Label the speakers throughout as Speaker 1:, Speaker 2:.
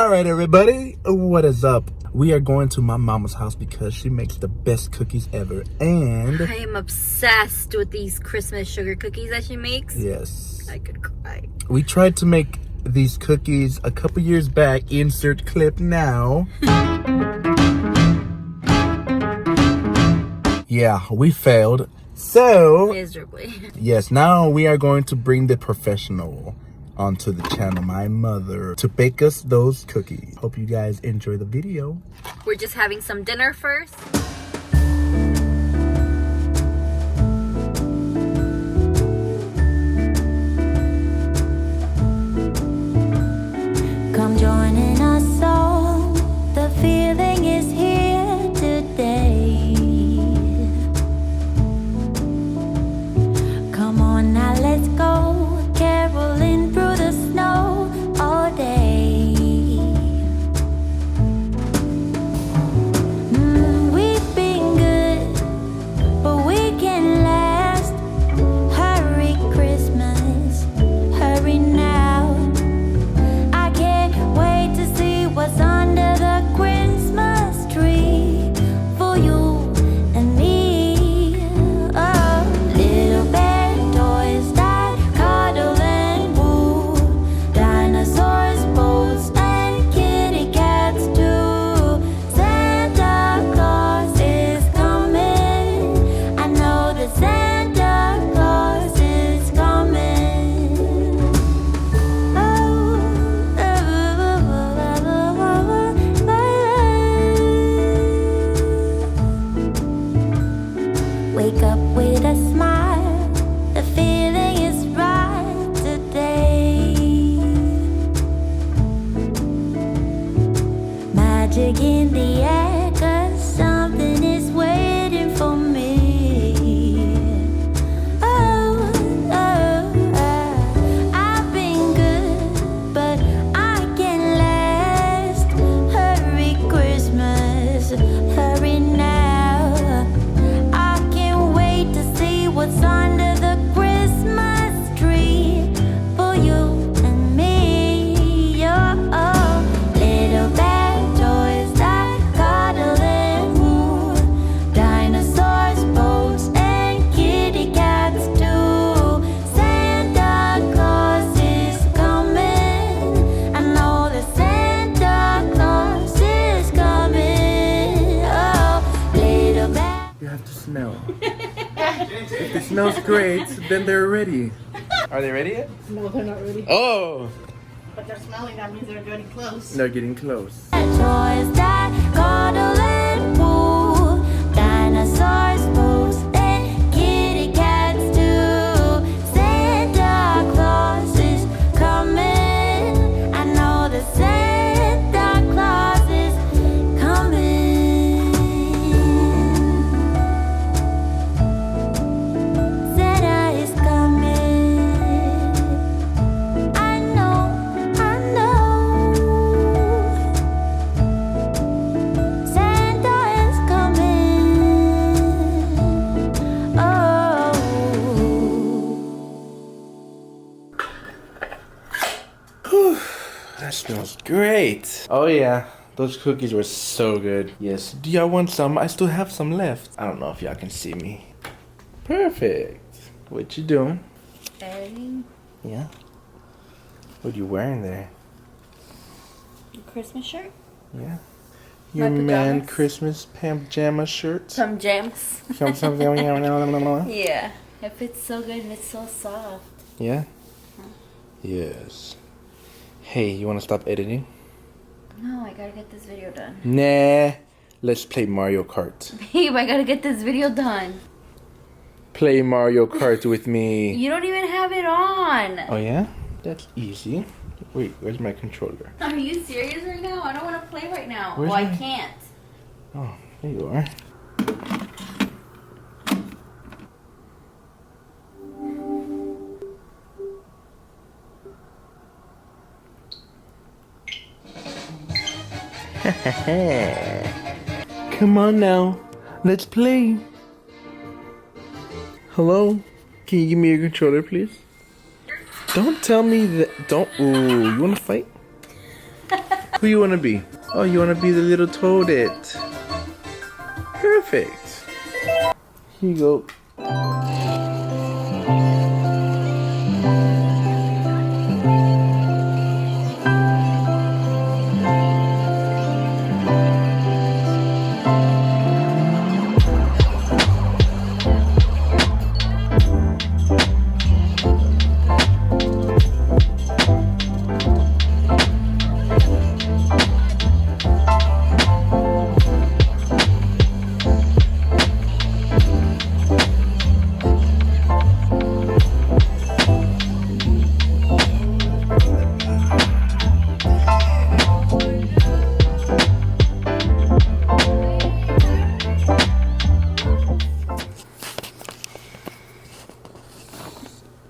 Speaker 1: All right, everybody, what is up? We are going to my mama's house because she makes the best cookies ever, and
Speaker 2: I am obsessed with these Christmas sugar cookies that she makes.
Speaker 1: yes,
Speaker 2: I could cry.
Speaker 1: we tried to make these cookies a couple years back. Insert clip now. Yeah, we failed. So
Speaker 2: Miserably.
Speaker 1: yes, now we are going to bring the professional onto the channel, my mother, to bake us those cookies. Hope you guys enjoy the video.
Speaker 2: We're just having some dinner first.
Speaker 3: Come joining us all. The feeling is here today. Come on now, let's go. Caroling through the snow all day. We've been good, but we can last. Hurry Christmas, hurry now. I can't wait to see what's under the Christmas tree for you and me. Oh, little bear toys that cuddle and woo, dinosaurs, boats, and kitty cats too. Santa Claus is coming. I know that Santa Claus is coming. Wake up with a smile. The feeling is right today. Magic in the air, 'cause something is waiting for me. Oh, I've been good, but I can last. Hurry Christmas, hurry now. I can't wait to see what's under the Christmas tree for you and me. Oh, little bear toys that cuddle and woo, dinosaurs, boats, and kitty cats too. Santa Claus is coming. I know that Santa Claus is coming. Oh, little bear.
Speaker 1: You have to smell. If it smells great, then they're ready. Are they ready yet?
Speaker 4: No, they're not ready.
Speaker 1: Oh,
Speaker 4: But they're smelling, that means they're getting close.
Speaker 1: they're getting close.
Speaker 3: Toys that cuddle and woo, dinosaurs, boats, and kitty cats too. Santa Claus is coming. I know that Santa Claus is coming. Santa is coming. I know. Santa is coming. Oh.
Speaker 1: That smells great. Oh yeah, those cookies were so good. Yes. Do y'all want some? I still have some left. I don't know if y'all can see me. Perfect. What you doing?
Speaker 2: Editing
Speaker 1: Yeah. What you wearing there?
Speaker 2: Christmas shirt.
Speaker 1: Yeah. Your
Speaker 2: My
Speaker 1: man
Speaker 2: pajamas.
Speaker 1: Christmas pajama shirt.
Speaker 2: Some jams. Yeah. It fits so good and it's so soft.
Speaker 1: Yeah? Yes. Hey, you want to stop editing?
Speaker 2: No, I gotta get this video done.
Speaker 1: Nah. Let's play Mario Kart.
Speaker 2: Babe, I gotta get this video done.
Speaker 1: Play Mario Kart with me.
Speaker 2: You don't even have it on.
Speaker 1: Oh yeah? That's easy. Wait, where's my controller?
Speaker 2: Are you serious right now? I don't want to play right now.
Speaker 1: Where's
Speaker 2: well, I
Speaker 1: my-
Speaker 2: can't.
Speaker 1: Oh, there you are. Come on now, let's play. Hello? Can you give me your controller, please? Don't tell me that. Don't. Ooh, you wanna fight? Who you wanna be? Oh, you wanna be the little toadette. Perfect. Here you go.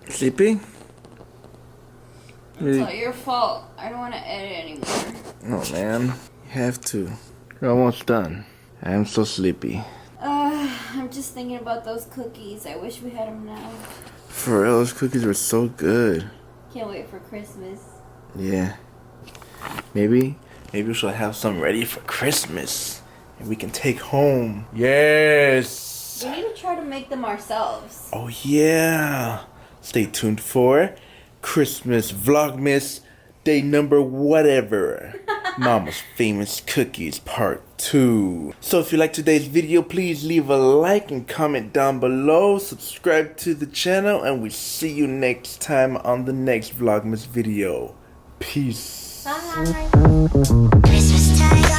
Speaker 1: Sleepy?
Speaker 5: It's not your fault. I don't want to edit anymore.
Speaker 1: Oh man, you have to. You're almost done. I'm so sleepy.
Speaker 5: I'm just thinking about those cookies. I wish we had them now.
Speaker 1: For real, those cookies were so good.
Speaker 5: Can't wait for Christmas.
Speaker 1: Yeah. Maybe we should have some ready for Christmas. And we can take home. Yes!
Speaker 5: We need to try to make them ourselves.
Speaker 1: Oh yeah! Stay tuned for Christmas Vlogmas day number whatever. Mama's Famous Cookies Part 2. So if you like today's video, please leave a like and comment down below. Subscribe to the channel and we'll see you next time on the next Vlogmas video. Peace.
Speaker 5: Bye.
Speaker 3: Christmas time.